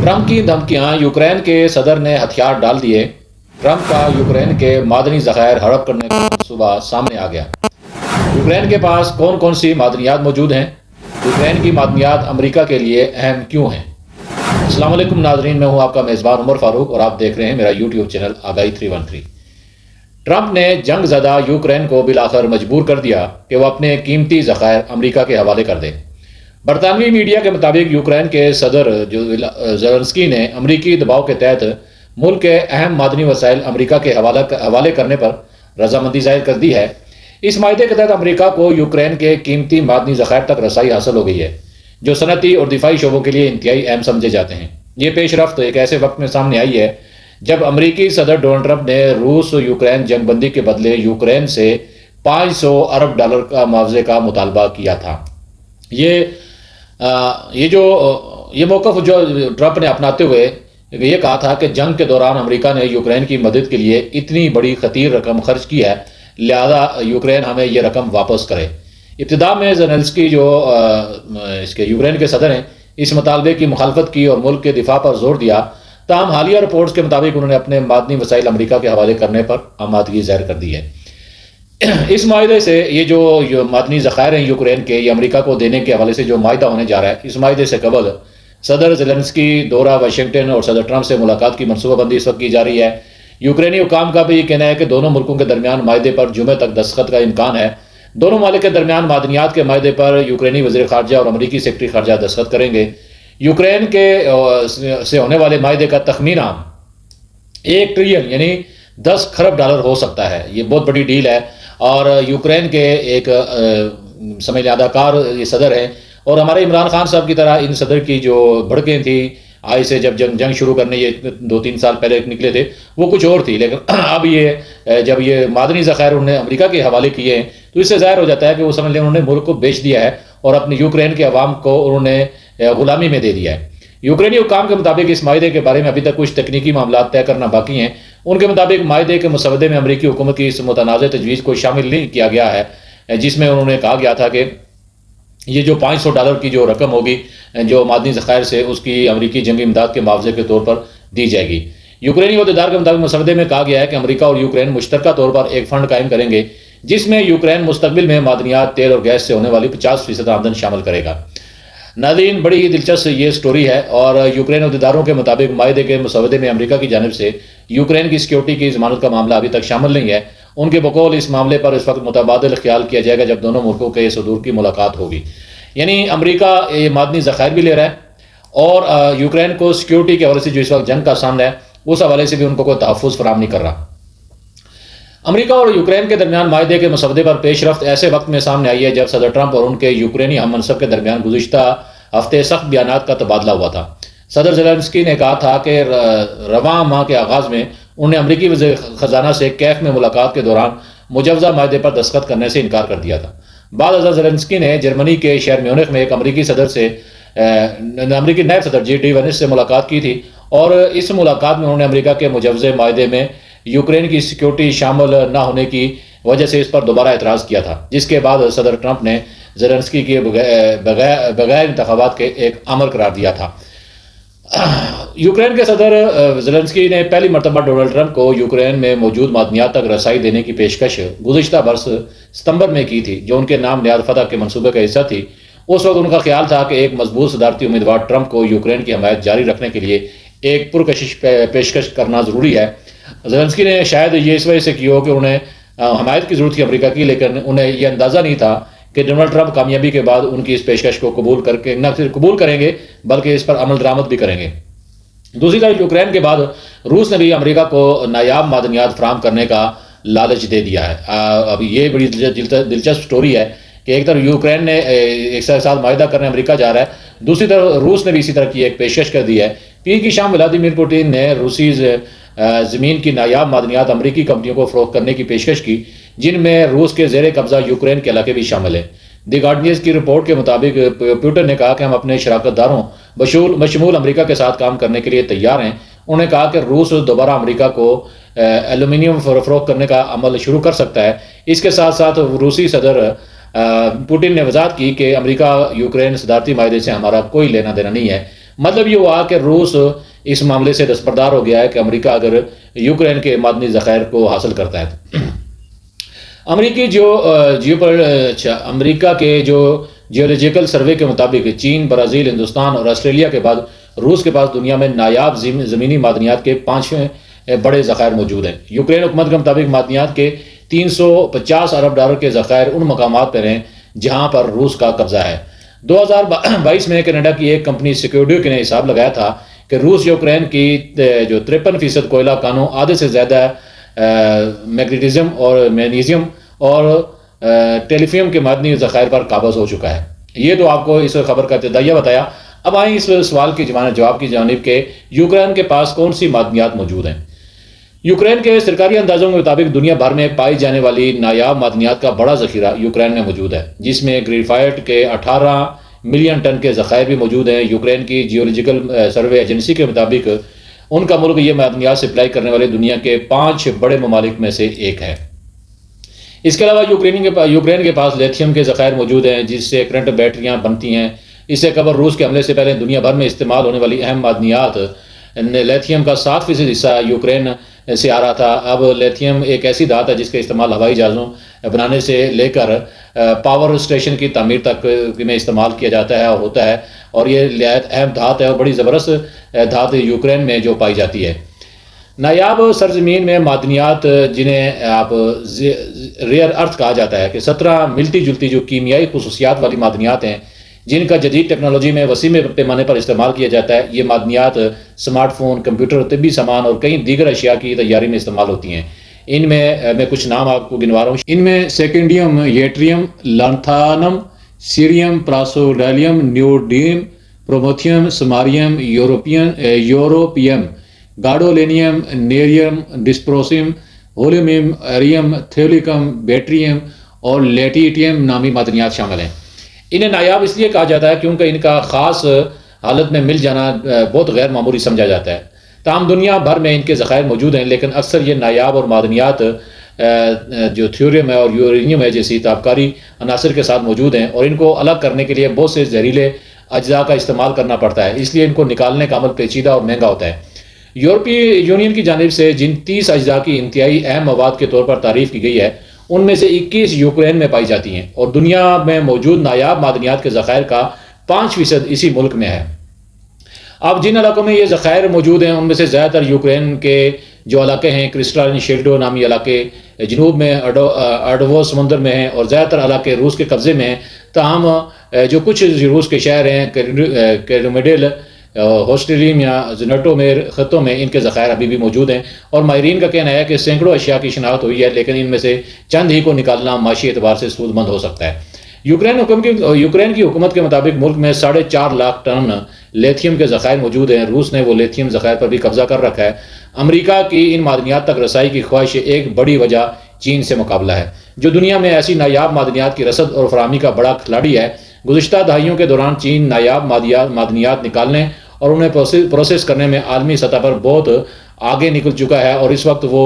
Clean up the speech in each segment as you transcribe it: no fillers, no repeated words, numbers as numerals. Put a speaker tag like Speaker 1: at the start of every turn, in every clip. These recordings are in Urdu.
Speaker 1: ٹرمپ کی دھمکیاں، یوکرین کے صدر نے ہتھیار ڈال دیے، ٹرمپ کا یوکرین کے معدنی ذخائر ہڑپ کرنے کا منصوبہ سامنے آ گیا۔ یوکرین کے پاس کون کون سی معدنیات موجود ہیں؟ یوکرین کی معدنیات امریکہ کے لیے اہم کیوں ہیں؟ السلام علیکم ناظرین، میں ہوں آپ کا میزبان عمر فاروق اور آپ دیکھ رہے ہیں میرا یوٹیوب چینل آگاہی 313۔ ٹرمپ نے جنگ زدہ یوکرین کو بالآخر مجبور کر دیا کہ وہ اپنے قیمتی ذخائر امریکہ کے حوالے کر دے۔ برطانوی میڈیا کے مطابق یوکرین کے صدر زیلنسکی نے امریکی دباؤ کے تحت ملک کے اہم معدنی وسائل امریکہ کے حوالے کرنے پر رضامندی ظاہر کر دی ہے۔ اس معاہدے کے تحت امریکہ کو یوکرین کے قیمتی معدنی ذخائر تک رسائی حاصل ہو گئی ہے، جو صنعتی اور دفاعی شعبوں کے لیے انتہائی اہم سمجھے جاتے ہیں۔ یہ پیش رفت ایک ایسے وقت میں سامنے آئی ہے جب امریکی صدر ڈونلڈ ٹرمپ نے روس یوکرین جنگ بندی کے بدلے یوکرین سے $500 ارب کا معاوضے کا مطالبہ کیا تھا۔ یہ موقف جو ٹرمپ نے اپناتے ہوئے یہ کہا تھا کہ جنگ کے دوران امریکہ نے یوکرین کی مدد کے لیے اتنی بڑی خطیر رقم خرچ کی ہے، لہذا یوکرین ہمیں یہ رقم واپس کرے۔ ابتدا میں زیلنسکی جو اس کے یوکرین کے صدر ہیں، اس مطالبے کی مخالفت کی اور ملک کے دفاع پر زور دیا، تاہم حالیہ رپورٹس کے مطابق انہوں نے اپنے معدنی وسائل امریکہ کے حوالے کرنے پر آمادگی ظاہر کر دی ہے۔ اس معاہدے سے یہ جو معدنی ذخائر ہیں یوکرین کے، یہ امریکہ کو دینے کے حوالے سے جو معاہدہ ہونے جا رہا ہے، اس معاہدے سے قبل صدر زیلنسکی دورہ واشنگٹن اور صدر ٹرمپ سے ملاقات کی منصوبہ بندی اس وقت کی جا رہی ہے۔ یوکرینی حکام کا بھی یہ کہنا ہے کہ دونوں ملکوں کے درمیان معاہدے پر جمعے تک دستخط کا امکان ہے۔ دونوں ممالک کے درمیان معدنیات کے معاہدے پر یوکرینی وزیر خارجہ اور امریکی سیکرٹری خارجہ دستخط کریں گے۔ یوکرین کے سے ہونے والے معاہدے کا تخمینہ $1 ٹریلین یعنی $10 کھرب ہو سکتا ہے۔ یہ بہت بڑی ڈیل ہے اور یوکرین کے ایک سمجھ اداکار یہ صدر ہیں، اور ہمارے عمران خان صاحب کی طرح ان صدر کی جو بھڑکیں تھیں آئی سے جب جنگ شروع کرنے یہ 2-3 سال پہلے نکلے تھے، وہ کچھ اور تھی، لیکن اب یہ جب یہ معدنی ذخائر انہوں نے امریکہ کے حوالے کیے ہیں تو اس سے ظاہر ہو جاتا ہے کہ وہ سمجھ لیں انہوں نے ملک کو بیچ دیا ہے اور اپنے یوکرین کے عوام کو انہوں نے غلامی میں دے دیا ہے۔ یوکرینی حکام کے مطابق اس معاہدے کے بارے میں ابھی تک کچھ تکنیکی معاملات طے کرنا باقی ہیں۔ ان کے مطابق معاہدے کے مسودے میں امریکی حکومت کی اس متنازع تجویز کو شامل نہیں کیا گیا ہے، جس میں انہوں نے کہا گیا تھا کہ یہ جو $500 کی جو رقم ہوگی جو معدنی ذخائر سے، اس کی امریکی جنگی امداد کے معاوضے کے طور پر دی جائے گی۔ یوکرینی عہدیدار کے مطابق مسودے میں کہا گیا ہے کہ امریکہ اور یوکرین مشترکہ طور پر ایک فنڈ قائم کریں گے جس میں یوکرین مستقبل میں معدنیات، تیل اور گیس سے ہونے والی 50% آمدن شامل کرے گا۔ ناظرین، بڑی ہی دلچسپ یہ سٹوری ہے، اور یوکرین عہدیداروں کے مطابق معاہدے کے مسودے میں امریکہ کی جانب سے یوکرین کی سیکیورٹی کی ضمانت کا معاملہ ابھی تک شامل نہیں ہے۔ ان کے بقول اس معاملے پر اس وقت متبادل خیال کیا جائے گا جب دونوں ملکوں کے صدور کی ملاقات ہوگی۔ یعنی امریکہ یہ معدنی ذخائر بھی لے رہا ہے اور یوکرین کو سیکیورٹی کے حوالے سے جو اس وقت جنگ کا سامنا ہے اس حوالے سے بھی ان کو کوئی تحفظ فراہم نہیں کر رہا۔ امریکہ اور یوکرین کے درمیان معاہدے کے مسودے پر پیش رفت ایسے وقت میں سامنے آئی ہے جب صدر ٹرمپ اور ان کے یوکرینی ہم منصب کے درمیان گزشتہ ہفتے سخت بیانات کا تبادلہ ہوا تھا۔ صدر زیلنسکی نے کہا تھا کہ رواں ماہ کے آغاز میں انہوں نے امریکی وزیر خزانہ سے کیف میں ملاقات کے دوران مجوزہ معاہدے پر دستخط کرنے سے انکار کر دیا تھا۔ بعد ازاں زیلنسکی نے جرمنی کے شہر میونخ میں ایک امریکی نائب صدر جی وینس سے ملاقات کی تھی، اور اس ملاقات میں انہوں نے امریکہ کے مجوزہ معاہدے میں یوکرین کی سیکیورٹی شامل نہ ہونے کی وجہ سے اس پر دوبارہ اعتراض کیا تھا، جس کے بعد صدر ٹرمپ نے زیلنسکی کے بغیر انتخابات کے ایک امر قرار دیا تھا۔ یوکرین کے صدر زیلنسکی نے پہلی مرتبہ ڈونلڈ ٹرمپ کو یوکرین میں موجود معدنیات تک رسائی دینے کی پیشکش گزشتہ برس ستمبر میں کی تھی، جو ان کے نام نہاد فتح کے منصوبے کا حصہ تھی۔ اس وقت ان کا خیال تھا کہ ایک مضبوط صدارتی امیدوار ٹرمپ کو یوکرین کی حمایت جاری رکھنے کے لیے ایک پرکشش پیشکش کرنا ضروری ہے۔ زیلنسکی نے شاید یہ اس وجہ سے کی ہو کہ انہیں حمایت کی ضرورت تھی امریکہ کی، لیکن انہیں یہ اندازہ نہیں تھا کہ ڈونلڈ ٹرمپ کامیابی کے بعد ان کی اس پیشکش کو قبول کر کے نہ صرف قبول کریں گے بلکہ اس پر عمل درآمد بھی کریں گے۔ دوسری طرف یوکرین کے بعد روس نے بھی امریکہ کو نایاب معدنیات فراہم کرنے کا لالچ دے دیا ہے۔ اب یہ بڑی دلچسپ سٹوری ہے کہ ایک طرف یوکرین نے ایک ساتھ معاہدہ کرنے امریکہ جا رہا ہے، دوسری طرف روس نے بھی اسی طرح کی ایک پیشکش کر دی ہے۔ پیر کی شام ولادیمیر پوٹین نے روسی زمین کی نایاب معدنیات امریکی کمپنیوں کو فروخت کرنے کی پیشکش کی، جن میں روس کے زیر قبضہ یوکرین کے علاقے بھی شامل ہیں۔ دی گارڈینز کی رپورٹ کے مطابق پوٹین نے کہا کہ ہم اپنے شراکت داروں بشمول امریکہ کے ساتھ کام کرنے کے لیے تیار ہیں۔ انہوں نے کہا کہ روس دوبارہ امریکہ کو ایلومینیم فروخت کرنے کا عمل شروع کر سکتا ہے۔ اس کے ساتھ ساتھ روسی صدر پوٹین نے وضاحت کی کہ امریکہ یوکرین صدارتی معاہدے سے ہمارا کوئی لینا دینا نہیں ہے، مطلب یہ ہوا کہ روس اس معاملے سے دستبردار ہو گیا ہے کہ امریکہ اگر یوکرین کے معدنی ذخائر کو حاصل کرتا ہے امریکہ کے جو جیولوجیکل سروے کے مطابق چین، برازیل، ہندوستان اور آسٹریلیا کے بعد روس کے پاس دنیا میں نایاب زمینی معدنیات کے 5 بڑے ذخائر موجود ہیں۔ یوکرین حکومت کے مطابق معدنیات کے 350 ارب ڈالر کے ذخائر ان مقامات پر ہیں جہاں پر روس کا قبضہ ہے۔ 2022 میں کینیڈا کی ایک کمپنی سیکیورٹی نے حساب لگایا تھا کہ روس یوکرین کی جو 53% کوئلہ کانوں، آدھے سے زیادہ میگنیٹزم اور مینیزیم اور ٹیلیفیم کے معدنی ذخائر پر قابض ہو چکا ہے۔ یہ تو آپ کو اس خبر کا ابتدائیہ بتایا۔ اب آئیں اس سوال کی جواب کی جانب کہ یوکرین کے پاس کون سی معدنیات موجود ہیں۔ یوکرین کے سرکاری اندازوں کے مطابق دنیا بھر میں پائی جانے والی نایاب معدنیات کا بڑا ذخیرہ یوکرین میں موجود ہے، جس میں گریفائٹ کے 18 ملین ٹن کے ذخائر بھی موجود ہیں۔ یوکرین کی جیولوجیکل سروے ایجنسی کے مطابق ان کا ملک یہ معدنیات سپلائی کرنے والے دنیا کے 5 بڑے ممالک میں سے ایک ہے۔ اس کے علاوہ یوکرین کے پاس لیتھیم کے ذخائر موجود ہیں، جس سے کرنٹ بیٹریاں بنتی ہیں۔ اس سے قبل روس کے حملے سے پہلے دنیا بھر میں استعمال ہونے والی اہم معدنیات لیتھیم کا 7% حصہ یوکرین سے آ رہا تھا۔ اب لیتھیم ایک ایسی دھات ہے جس کا استعمال ہوائی جہازوں بنانے سے لے کر پاور اسٹیشن کی تعمیر تک میں استعمال کیا جاتا ہے اور ہوتا ہے، اور یہ نہایت اہم دھات ہے اور بڑی زبردست دھات یوکرین میں جو پائی جاتی ہے۔ نایاب سرزمین میں معدنیات، جنہیں آپ ریئر ارتھ کہا جاتا ہے، کہ 17 ملتی جلتی جو کیمیائی خصوصیات والی معدنیات ہیں جن کا جدید ٹیکنالوجی میں وسیع پیمانے پر استعمال کیا جاتا ہے۔ یہ معدنیات سمارٹ فون، کمپیوٹر، طبی سامان اور کئی دیگر اشیاء کی تیاری میں استعمال ہوتی ہیں۔ ان میں کچھ نام آپ کو گنوا رہا ہوں۔ ان میں سیکنڈیم، یٹریم، لانتھانم، سیریم، پراسوڈیلیم، نیوڈیم، پرومیتھیم، سماریم، یوروپیم، گاڈولینیم، نیریم، ڈسپروسیم، ہولومیم، ایریم، تھیولکم، بیٹریم اور لیٹیٹیم نامی معدنیات شامل ہیں۔ انہیں نایاب اس لیے کہا جاتا ہے کیونکہ ان کا خاص حالت میں مل جانا بہت غیر معمولی سمجھا جاتا ہے۔ تاہم دنیا بھر میں ان کے ذخائر موجود ہیں، لیکن اکثر یہ نایاب اور معدنیات جو تھیوریم ہے اور یورینیم ہے جیسی تابکاری عناصر کے ساتھ موجود ہیں، اور ان کو الگ کرنے کے لیے بہت سے زہریلے اجزاء کا استعمال کرنا پڑتا ہے، اس لیے ان کو نکالنے کا عمل پیچیدہ اور مہنگا ہوتا ہے۔ یورپی یونین کی جانب سے جن 30 اجزاء کی انتہائی اہم مواد کے طور پر تعریف کی گئی ہے، ان میں سے 21 یوکرین میں پائی جاتی ہیں، اور دنیا میں موجود نایاب معدنیات کے ذخائر کا 5% اسی ملک میں ہے۔ اب جن علاقوں میں یہ ذخائر موجود ہیں، ان میں سے زیادہ تر یوکرین کے جو علاقے ہیں کرسٹالین شیلڈو نامی علاقے جنوب میں اڈوو سمندر میں ہیں، اور زیادہ تر علاقے روس کے قبضے میں ہیں۔ تاہم جو کچھ روس کے شہر ہیں کیلومیڈل، ہوسٹلیم یا زنٹومیر خطوں میں ان کے ذخائر ابھی بھی موجود ہیں، اور ماہرین کا کہنا ہے کہ سینکڑوں اشیاء کی شناخت ہوئی ہے، لیکن ان میں سے چند ہی کو نکالنا معاشی اعتبار سے سود مند ہو سکتا ہے۔ یوکرین کی حکومت کے مطابق ملک میں 4.5 لاکھ ٹن لیتھیم کے ذخائر موجود ہیں۔ روس نے وہ لیتھیم ذخائر پر بھی قبضہ کر رکھا ہے۔ امریکہ کی ان معدنیات تک رسائی کی خواہش ایک بڑی وجہ چین سے مقابلہ ہے، جو دنیا میں ایسی نایاب معدنیات کی رسد اور فراہمی کا بڑا کھلاڑی ہے۔ گزشتہ دہائیوں کے دوران چین نایاب معدنیات نکالنے اور انہیں پروسیس کرنے میں عالمی سطح پر بہت آگے نکل چکا ہے، اور اس وقت وہ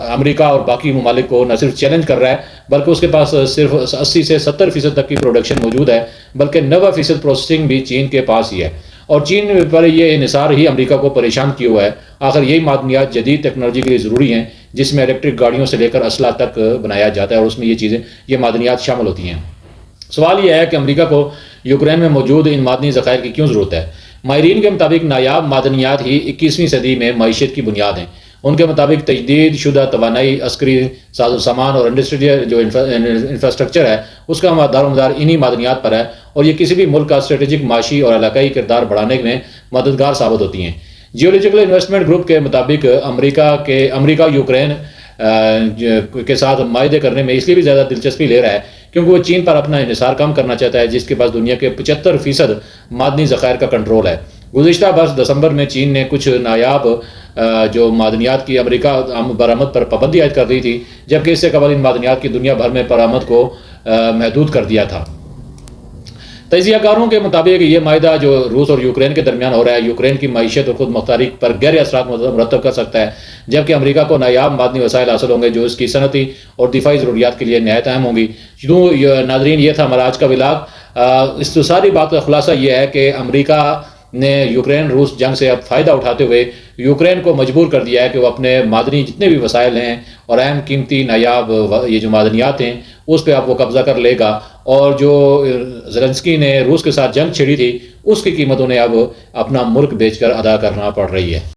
Speaker 1: امریکہ اور باقی ممالک کو نہ صرف چیلنج کر رہا ہے، بلکہ اس کے پاس صرف 80 سے 70% تک کی پروڈکشن موجود ہے، بلکہ 90% پروسیسنگ بھی چین کے پاس ہی ہے، اور چین پر یہ انحصار ہی امریکہ کو پریشان کیا ہوا ہے۔ آخر یہی معدنیات جدید ٹیکنالوجی کے لیے ضروری ہیں، جس میں الیکٹرک گاڑیوں سے لے کر اسلحہ تک بنایا جاتا ہے، اور اس میں یہ معدنیات شامل ہوتی ہیں۔ سوال یہ ہے کہ امریکہ کو یوکرین میں موجود ان معدنی ذخائر کی کیوں ضرورت ہے؟ ماہرین کے مطابق نایاب معدنیات ہی 21ویں صدی میں معیشت کی بنیاد ہیں۔ ان کے مطابق تجدید شدہ توانائی، عسکری ساز و سامان اور انڈسٹریل جو انفراسٹرکچر ہے، اس کا دار و مدار انہی معدنیات پر ہے، اور یہ کسی بھی ملک کا اسٹریٹجک، معاشی اور علاقائی کردار بڑھانے میں مددگار ثابت ہوتی ہیں۔ جیولوجیکل انویسٹمنٹ گروپ کے مطابق امریکہ یوکرین کے ساتھ معاہدے کرنے میں اس لیے بھی زیادہ دلچسپی لے رہا ہے کیونکہ وہ چین پر اپنا انحصار کم کرنا چاہتا ہے، جس کے پاس دنیا کے 75% معدنی ذخائر کا کنٹرول ہے۔ گزشتہ برس دسمبر میں چین نے کچھ نایاب جو معدنیات کی امریکہ برآمد پر پابندی عائد کر دی تھی، جبکہ اس سے قبل ان معدنیات کی دنیا بھر میں برآمد کو محدود کر دیا تھا۔ تجزیہ کاروں کے مطابق یہ معاہدہ جو روس اور یوکرین کے درمیان ہو رہا ہے، یوکرین کی معیشت اور خود مختاری پر گہرے اثرات مرتب کر سکتا ہے، جبکہ امریکہ کو نایاب معدنی وسائل حاصل ہوں گے جو اس کی صنعتی اور دفاعی ضروریات کے لیے نہایت اہم ہوں گی۔ ناظرین، یہ تھا ہمارا آج کا ولاگ۔ اس ساری بات کا خلاصہ یہ ہے کہ امریکہ نے یوکرین روس جنگ سے اب فائدہ اٹھاتے ہوئے یوکرین کو مجبور کر دیا ہے کہ وہ اپنے معدنی جتنے بھی وسائل ہیں اور اہم قیمتی نایاب یہ جو معدنیات ہیں اس پہ اب وہ قبضہ کر لے گا، اور جو زیلنسکی نے روس کے ساتھ جنگ چھیڑی تھی اس کی قیمت انہیں اب اپنا ملک بیچ کر ادا کرنا پڑ رہی ہے۔